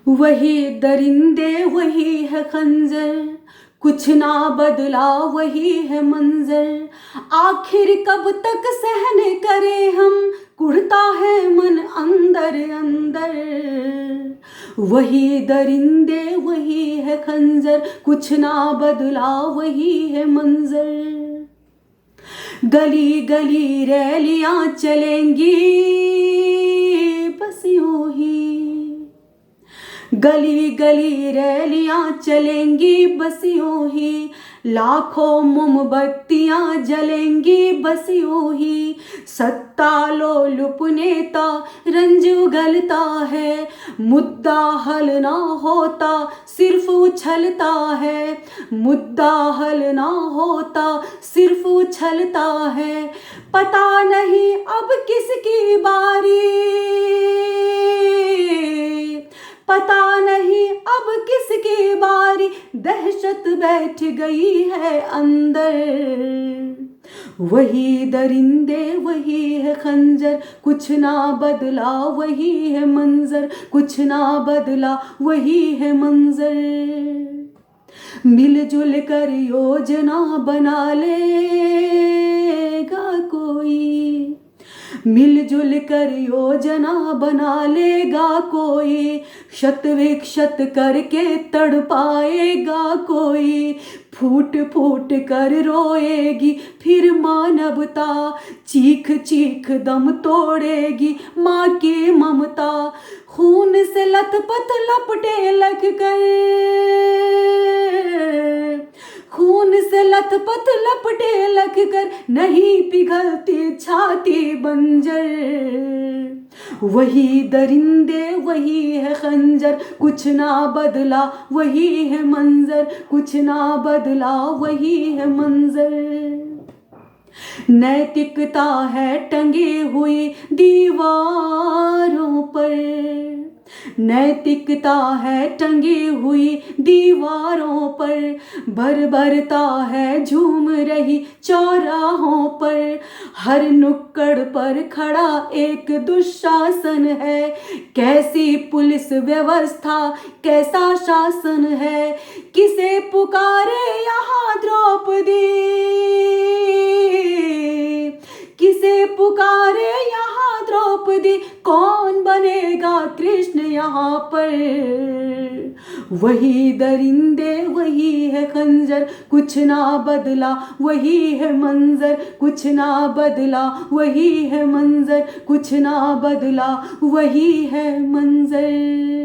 वही दरिंदे वही है खंजर, कुछ ना बदला वही है मंजर। आखिर कब तक सहन करे हम, कुढ़ता है मन अंदर अंदर। वही दरिंदे वही है खंजर, कुछ ना बदला वही है मंजर। गली गली रैलियां चलेंगी बस यूं ही, गली गली रैलियां चलेंगी बस यूं ही। लाखों मोमबत्तियां जलेंगी बस यूं ही। सत्ता लोलुप नेता रंज उगलता है, मुद्दा हल ना होता सिर्फ उछलता है। मुद्दा हल ना होता सिर्फ उछलता है। पता नहीं अब किसकी बारी, पता नहीं अब किसकी बारी। दहशत बैठ गई है अंदर। वही दरिंदे वही है खंजर, कुछ ना बदला वही है मंजर। कुछ ना बदला वही है मंजर। मिलजुल कर योजना बना लेगा कोई, मिलजुल कर योजना बना लेगा कोई। शत विक्षत करके तड़पाएगा कोई। फूट फूट कर रोएगी फिर मानवता, चीख चीख दम तोड़ेगी माँ की ममता। खून से लथपथ लपटे लग कर, खून से लथपथ लपटे लग कर नहीं पिघलती छाती बंजर। वही दरिंदे वही है खंजर, कुछ ना बदला वही है मंजर। कुछ ना बदला वही है मंजर। नैतिकता है टंगी हुई दीवारों पर, नैतिकता है टंगी हुई दीवारों पर। बर्बरता है झूम रही चौराहों पर। हर नुक्कड़ पर खड़ा एक दुशासन है। कैसी पुलिस व्यवस्था कैसा शासन है। किसे पुकारे यहाँ द्रौपदी, किसे पुकारे यहाँ द्रौपदी। कौन बनेगा कृष्ण यहाँ पर। वही दरिंदे वही है खंजर, कुछ ना बदला वही है मंजर। कुछ ना बदला वही है मंजर। कुछ ना बदला वही है मंजर।